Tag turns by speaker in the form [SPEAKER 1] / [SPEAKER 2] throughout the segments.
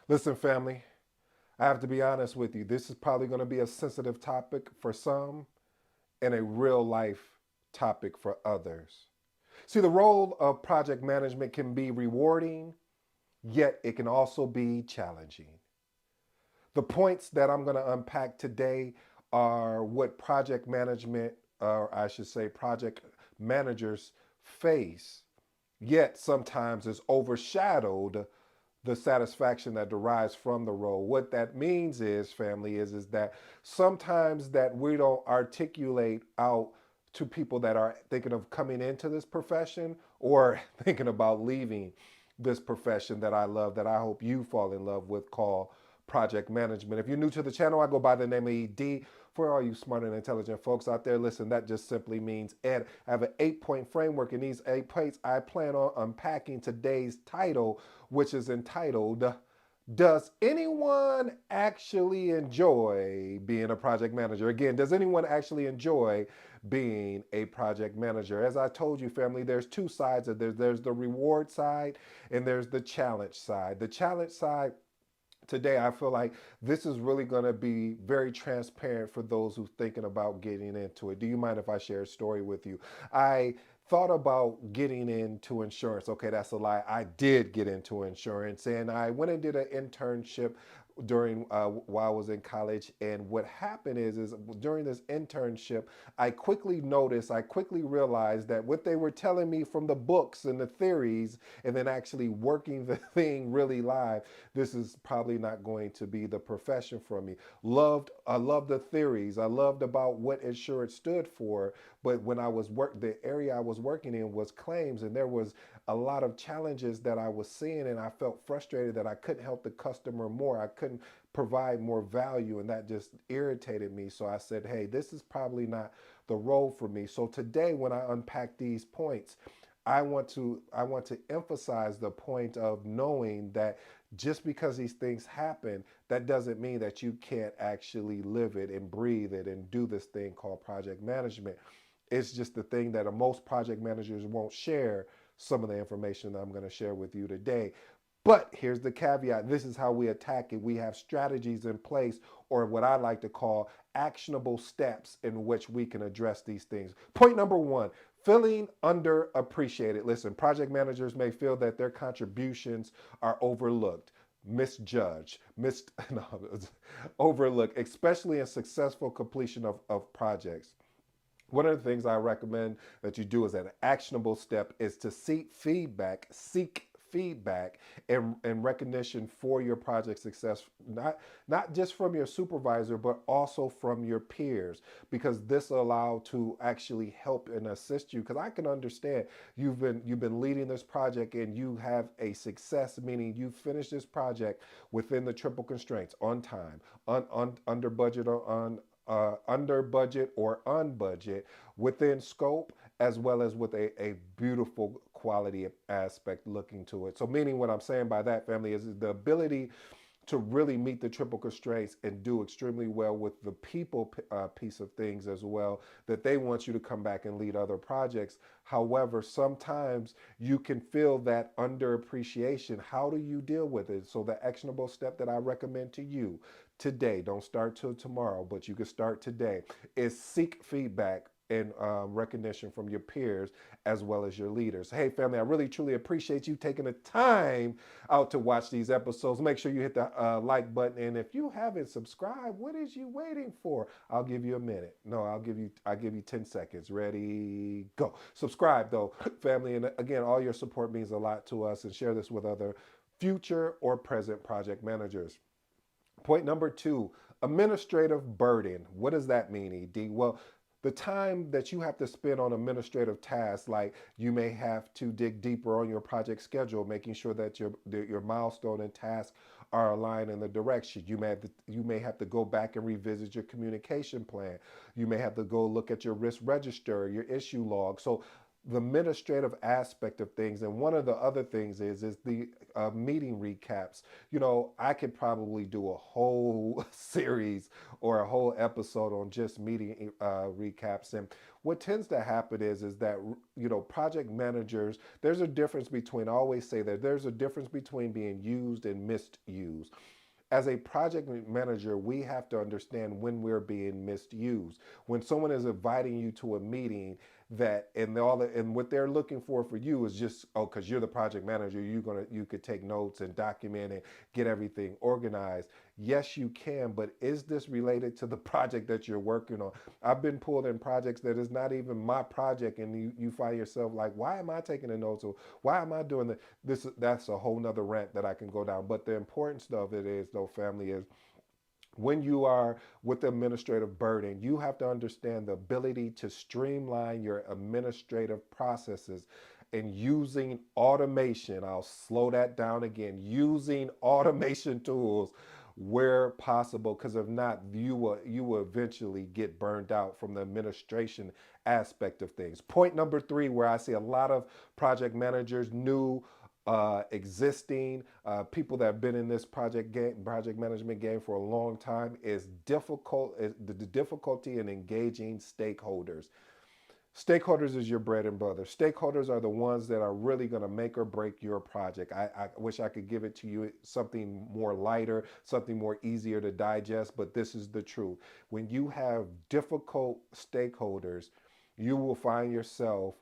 [SPEAKER 1] Listen, family, I have to be honest with you. This is probably going to be a sensitive topic for some and a real life topic for others. See, the role of project management can be rewarding, yet it can also be challenging. The points that I'm going to unpack today are what project management, or I should say, project managers face, yet sometimes is overshadowed the satisfaction that derives from the role. What that means is, family, is that sometimes that we don't articulate out to people that are thinking of coming into this profession or thinking about leaving this profession that I love, that I hope you fall in love with, called project management. If you're new to the channel, I go by the name of ED. For all you smart and intelligent folks out there, listen, that just simply means Ed. I have an 8-point framework. In these 8 points, I plan on unpacking today's title, which is entitled, Does Anyone Actually Enjoy Being a Project Manager? Again, does anyone actually enjoy being a project manager? As I told you, family, there's two sides of this. There's the reward side and there's the challenge side. The challenge side, today I feel like this is really going to be very transparent for those who are thinking about getting into it. Do you mind if I share a story with you? I thought about getting into insurance. Okay, that's a lie. I did get into insurance, and I went and did an internship during while I was in college. And what happened is during this internship, I quickly realized that what they were telling me from the books and the theories, and then actually working the thing really live, this is probably not going to be the profession for me. I loved the theories. I loved about what insurance stood for, but when the area I was working in was claims, and there was a lot of challenges that I was seeing, and I felt frustrated that I couldn't help the customer more. I couldn't provide more value, and that just irritated me. So I said, hey, this is probably not the role for me. So today, when I unpack these points, I want to emphasize the point of knowing that just because these things happen, that doesn't mean that you can't actually live it and breathe it and do this thing called project management. It's just the thing that most project managers won't share some of the information that I'm going to share with you today. But here's the caveat: this is how we attack it. We have strategies in place, or what I like to call actionable steps, in which we can address these things. Point number one: feeling underappreciated. Listen, project managers may feel that their contributions are overlooked, misjudged, no, overlooked, especially in successful completion of projects. One of the things I recommend that you do as an actionable step is to seek feedback and recognition for your project success, not just from your supervisor, but also from your peers, because this allow to actually help and assist you. Because I can understand you've been leading this project and you have a success, meaning you finish this project within the triple constraints: on time, under budget, or under budget or on budget, within scope, as well as with a beautiful quality aspect looking to it. So, meaning what I'm saying by that, family, is the ability to really meet the triple constraints and do extremely well with the people piece of things as well, that they want you to come back and lead other projects. However, sometimes you can feel that underappreciation. How do you deal with it? So the actionable step that I recommend to you today, don't start till tomorrow, but you can start today, is seek feedback and recognition from your peers as well as your leaders. Hey, family, I really truly appreciate you taking the time out to watch these episodes. Make sure you hit the like button, and if you haven't subscribed, what is you waiting for? I'll give you a minute. No, I'll give you 10 seconds. Ready, go. Subscribe though, family, and again, all your support means a lot to us, and share this with other future or present project managers. Point number two: administrative burden. What does that mean, ED? Well, the time that you have to spend on administrative tasks, like you may have to dig deeper on your project schedule, making sure that your milestone and tasks are aligned in the direction. You may have to go back and revisit your communication plan. You may have to go look at your risk register, your issue log. So the administrative aspect of things. And one of the other things is the meeting recaps. I could probably do a whole series or a whole episode on just meeting recaps. And what tends to happen is that project managers, there's a difference between, I always say that there's a difference between being used and misused. As a project manager, we have to understand when we're being misused. When someone is inviting you to a meeting, that and what they're looking for you is just, oh, because you're the project manager, you could take notes and document and get everything organized. Yes, you can, but is this related to the project that you're working on? I've been pulled in projects that is not even my project, and you find yourself like, why am I taking the notes, or why am I doing that's a whole nother rant that I can go down. But the importance of it is, though, family, is when you are with the administrative burden, you have to understand the ability to streamline your administrative processes and using automation. I'll slow that down again. Using automation tools where possible, because if not, you will eventually get burned out from the administration aspect of things. Point number three, where I see a lot of project managers, new, existing people that have been in this project management game for a long time, is the difficulty in engaging stakeholders. Stakeholders is your bread and butter. Stakeholders are the ones that are really going to make or break your project. I wish I could give it to you something more lighter, something more easier to digest, but this is the truth. When you have difficult stakeholders, you will find yourself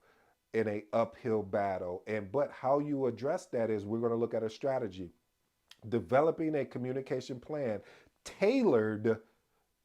[SPEAKER 1] in a uphill battle. But how you address that is, we're going to look at a strategy. Developing a communication plan tailored.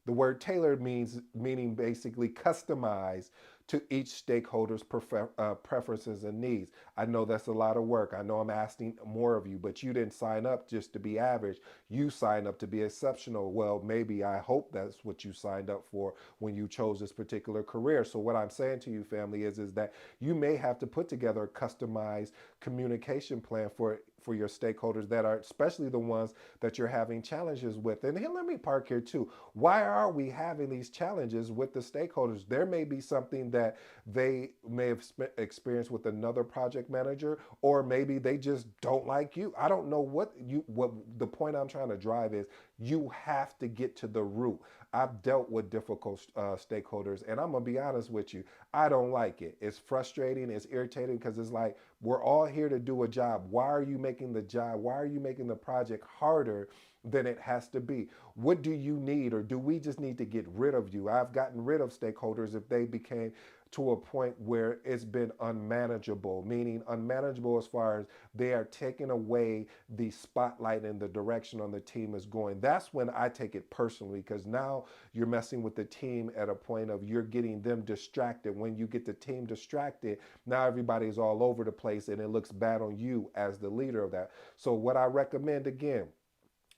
[SPEAKER 1] The word tailored meaning basically customized to each stakeholder's preferences and needs. I know that's a lot of work. I know I'm asking more of you, but you didn't sign up just to be average. You signed up to be exceptional. Well, maybe, I hope that's what you signed up for when you chose this particular career. So what I'm saying to you, family, is that you may have to put together a customized communication plan for your stakeholders, that are especially the ones that you're having challenges with. And here, let me park here too. Why are we having these challenges with the stakeholders? There may be something that they may have experienced with another project manager, or maybe they just don't like you. I don't know what the point I'm trying to drive is. You have to get to the root. I've dealt with difficult stakeholders, and I'm gonna be honest with you. I don't like it. It's frustrating. It's irritating, because it's like, we're all here to do a job. Why are you making the job? Why are you making the project harder than it has to be? What do you need, or do we just need to get rid of you? I've gotten rid of stakeholders if they became to a point where it's been unmanageable, meaning unmanageable as far as they are taking away the spotlight and the direction on the team is going. That's when I take it personally, because now you're messing with the team at a point of you're getting them distracted. When you get the team distracted, now everybody's all over the place, and it looks bad on you as the leader of that. So what I recommend, again,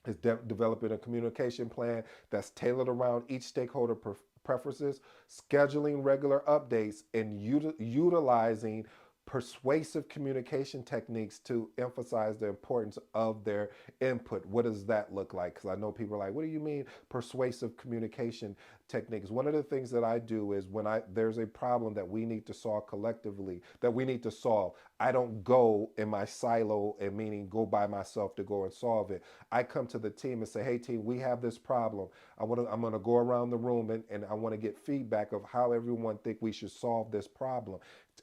[SPEAKER 1] is developing a communication plan that's tailored around each stakeholder preferences, scheduling regular updates, and utilizing persuasive communication techniques to emphasize the importance of their input. What does that look like? Because I know people are like, what do you mean persuasive communication techniques? One of the things that I do is, when there's a problem that we need to solve collectively, that we need to solve, I don't go in my silo, and meaning go by myself to go and solve it. I come to the team and say, hey team, we have this problem. I'm going to go around the room, and I want to get feedback of how everyone think we should solve this problem.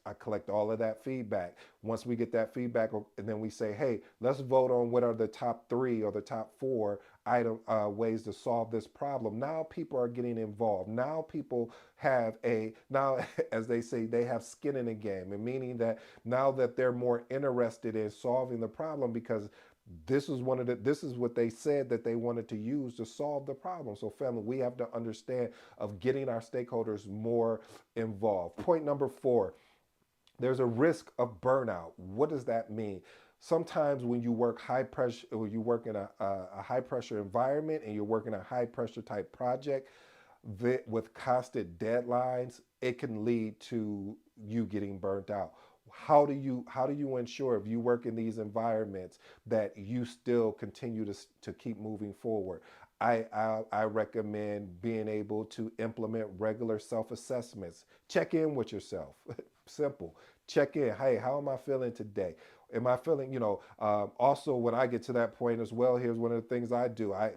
[SPEAKER 1] I collect all of that feedback. Once we get that feedback, and then we say, hey, let's vote on what are the top 3 or the top 4 item ways to solve this problem. Now people are getting involved. Now people now, as they say, they have skin in the game, and meaning that now that they're more interested in solving the problem, because this is what they said that they wanted to use to solve the problem. So family, we have to understand of getting our stakeholders more involved. Point number 4, there's a risk of burnout. What does that mean? Sometimes when you work high pressure, or you work in a high pressure environment, and you're working a high pressure type project with constant deadlines, it can lead to you getting burnt out. How do you ensure, if you work in these environments, that you still continue to keep moving forward? I recommend being able to implement regular self assessments. Check in with yourself. Simple. Check in. Hey, how am I feeling today? Am I feeling, also when I get to that point as well, here's one of the things I do. I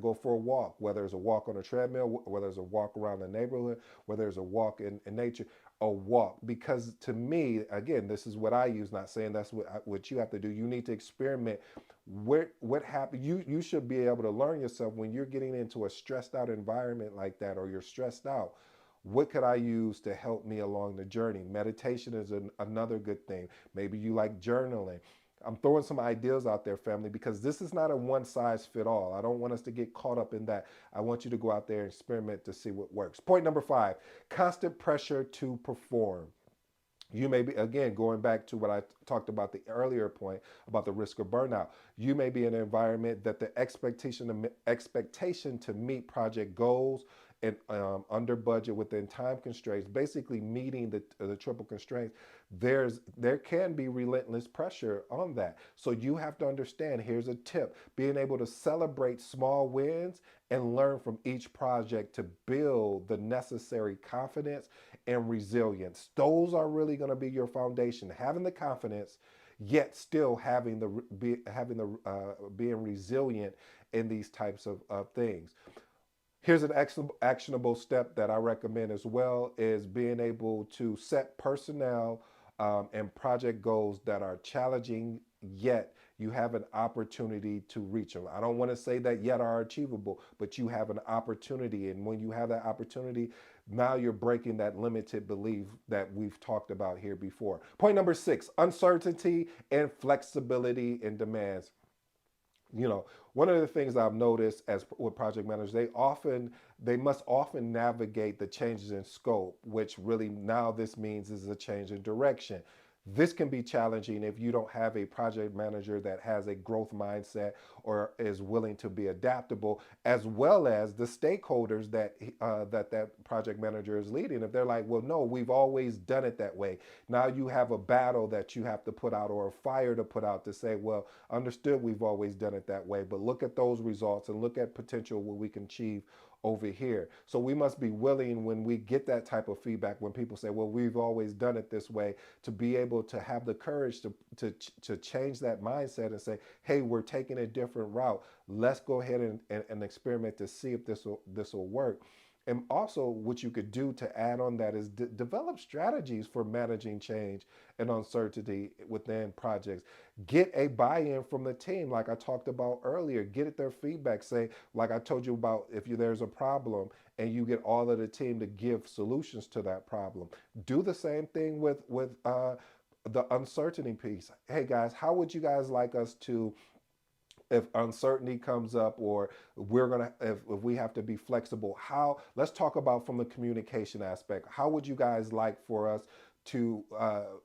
[SPEAKER 1] go for a walk, whether it's a walk on a treadmill, whether it's a walk around the neighborhood, whether it's a walk in nature, a walk. Because to me, again, this is what I use, not saying that's what you have to do. You need to experiment. What happened? You should be able to learn yourself when you're getting into a stressed out environment like that, or you're stressed out. What could I use to help me along the journey? Meditation is another good thing. Maybe you like journaling. I'm throwing some ideas out there, family, because this is not a one size fit all. I don't want us to get caught up in that. I want you to go out there and experiment to see what works. Point number 5, constant pressure to perform. You may be, again, going back to what I talked about the earlier point about the risk of burnout. You may be in an environment that the expectation to meet project goals and under budget within time constraints, basically meeting the triple constraints. There can be relentless pressure on that. So you have to understand. Here's a tip: being able to celebrate small wins and learn from each project to build the necessary confidence and resilience. Those are really going to be your foundation. Having the confidence, yet still having being resilient in these types of things. Here's an actionable step that I recommend as well: is being able to set personnel and project goals that are challenging, yet you have an opportunity to reach them. I don't want to say that yet are achievable, but you have an opportunity. And when you have that opportunity, now you're breaking that limited belief that we've talked about here before. Point number 6, uncertainty and flexibility in demands. you know One of the things I've noticed as with project managers, they must often navigate the changes in scope, which really now this means is a change in direction. This can be challenging if you don't have a project manager that has a growth mindset or is willing to be adaptable, as well as the stakeholders that project manager is leading. If they're like, well, no, we've always done it that way. Now you have a battle that you have to put out, or a fire to put out, to say, well, understood, we've always done it that way, but look at those results and look at potential what we can achieve over here. So we must be willing, when we get that type of feedback, when people say, well, we've always done it this way, to be able to have the courage to change that mindset and say, hey, we're taking a different route. Let's go ahead and experiment to see if this will work. And also, what you could do to add on that is develop strategies for managing change and uncertainty within projects. Get a buy-in from the team, like I talked about earlier. Get their feedback. Say, like I told you about, if there's a problem, and you get all of the team to give solutions to that problem. Do the same thing with the uncertainty piece. Hey guys, how would you guys like us to, if uncertainty comes up, or if we have to be flexible, let's talk about from the communication aspect. How would you guys like for us to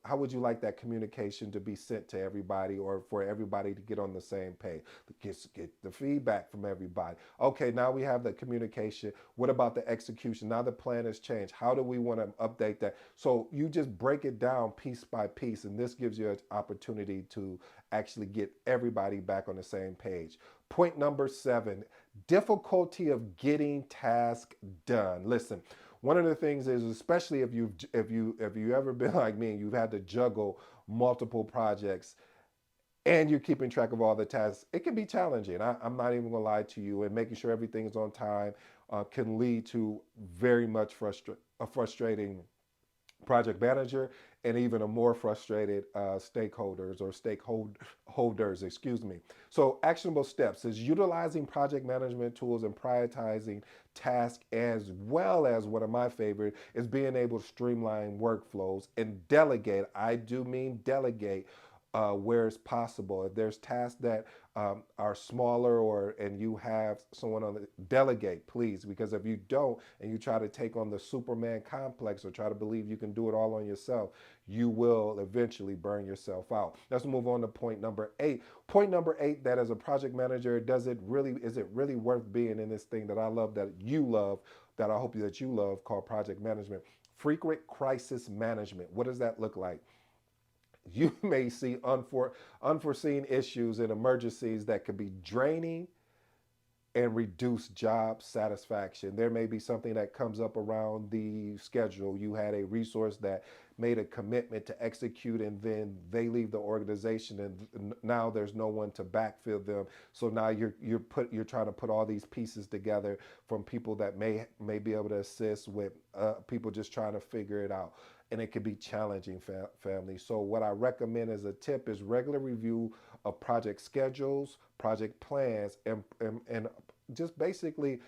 [SPEAKER 1] how would you like that communication to be sent to everybody, or for everybody to get on the same page? Get the feedback from everybody. Okay, now we have the communication. What about the execution? Now the plan has changed. How do we want to update that? So you just break it down piece by piece, and this gives you an opportunity to actually get everybody back on the same page. Point number 7, difficulty of getting tasks done. Listen, one of the things is, especially if you ever been like me and you've had to juggle multiple projects and you're keeping track of all the tasks, it can be challenging. I'm not even gonna lie to you. And making sure everything is on time can lead to very much a frustrating project manager, and even a more frustrated stakeholders, excuse me. So actionable steps is utilizing project management tools and prioritizing tasks, as well as, one of my favorite is being able to streamline workflows and delegate. I do mean delegate where it's possible. If there's tasks that are smaller, and you have someone on the, delegate, please, because if you don't, and you try to take on the Superman complex, or try to believe you can do it all on yourself, you will eventually burn yourself out. Let's move on to point number 8. Point number 8, that as a project manager, is it really worth being in this thing that I love, that you love, that I hope that you love, called project management? Frequent crisis management. What does that look like? You may see unforeseen issues and emergencies that could be draining and reduce job satisfaction. There may be something that comes up around the schedule. You had a resource that made a commitment to execute, and then they leave the organization, and now there's no one to backfill them. So now you're trying to put all these pieces together from people that may be able to assist with people just trying to figure it out, and it can be challenging, family. So what I recommend as a tip is regular review of project schedules, project plans, and just basically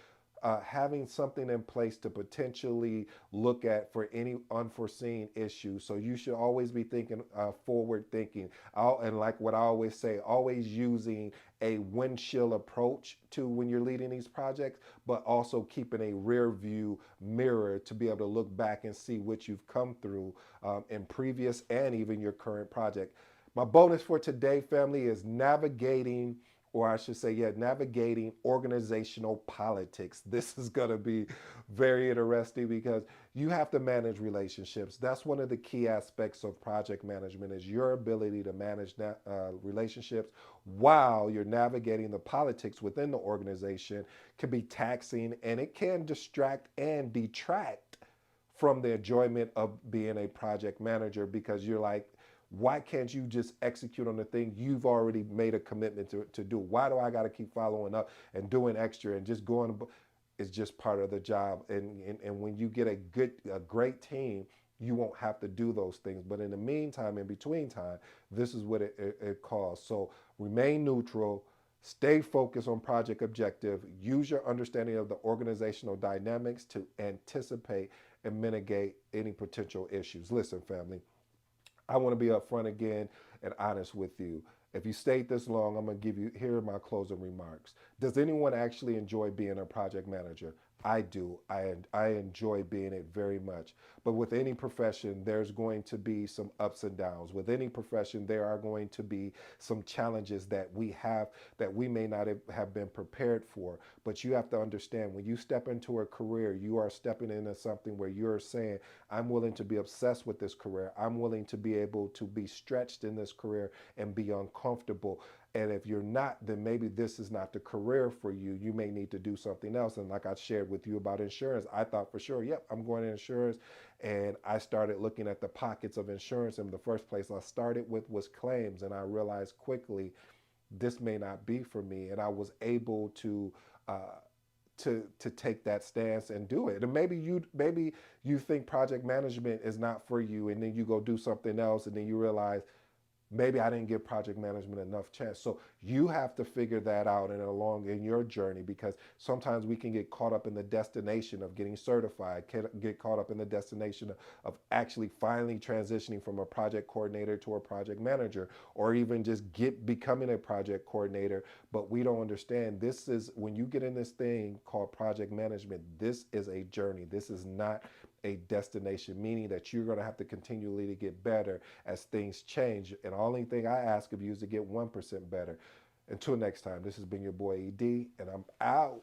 [SPEAKER 1] having something in place to potentially look at for any unforeseen issues. So you should always be thinking forward thinking. And like what I always say, always using a windshield approach to when you're leading these projects, but also keeping a rear view mirror to be able to look back and see what you've come through in previous and even your current project. My bonus for today, family, is navigating, or I should say, yeah, navigating organizational politics. This is going to be very interesting because you have to manage relationships. That's one of the key aspects of project management is your ability to manage relationships while you're navigating the politics within the organization. Can be taxing, and it can distract and detract from the enjoyment of being a project manager because you're like, why can't you just execute on the thing you've already made a commitment to do? Why do I got to keep following up and doing extra and just going? It's just part of the job. And when you get a great team, you won't have to do those things. But in the meantime, in between time, this is what it calls. So remain neutral, stay focused on project objective, use your understanding of the organizational dynamics to anticipate and mitigate any potential issues. Listen, family, I want to be upfront again and honest with you. If you stayed this long, I'm going to give you, here are my closing remarks. Does anyone actually enjoy being a project manager? I do. I enjoy being it very much. But with any profession, there's going to be some ups and downs. With any profession, there are going to be some challenges that we have that we may not have been prepared for. But you have to understand when you step into a career, you are stepping into something where you're saying, I'm willing to be obsessed with this career. I'm willing to be able to be stretched in this career and be uncomfortable. And if you're not, then maybe this is not the career for you. You may need to do something else. And like I shared with you about insurance, I thought for sure, yep, I'm going to insurance. And I started looking at the pockets of insurance. And the first place I started with was claims. And I realized quickly this may not be for me. And I was able uh, to take that stance and do it. And maybe you think project management is not for you, and then you go do something else, and then you realize maybe I didn't give project management enough chance. So you have to figure that out and along in your journey because sometimes we can get caught up in the destination of getting certified, can get caught up in the destination of actually finally transitioning from a project coordinator to a project manager, or even just becoming a project coordinator. But we don't understand this is when you get in this thing called project management, this is a journey. This is not a destination, meaning that you're going to have to continually to get better as things change. And the only thing I ask of you is to get 1% better. Until next time, this has been your boy ED, and I'm out.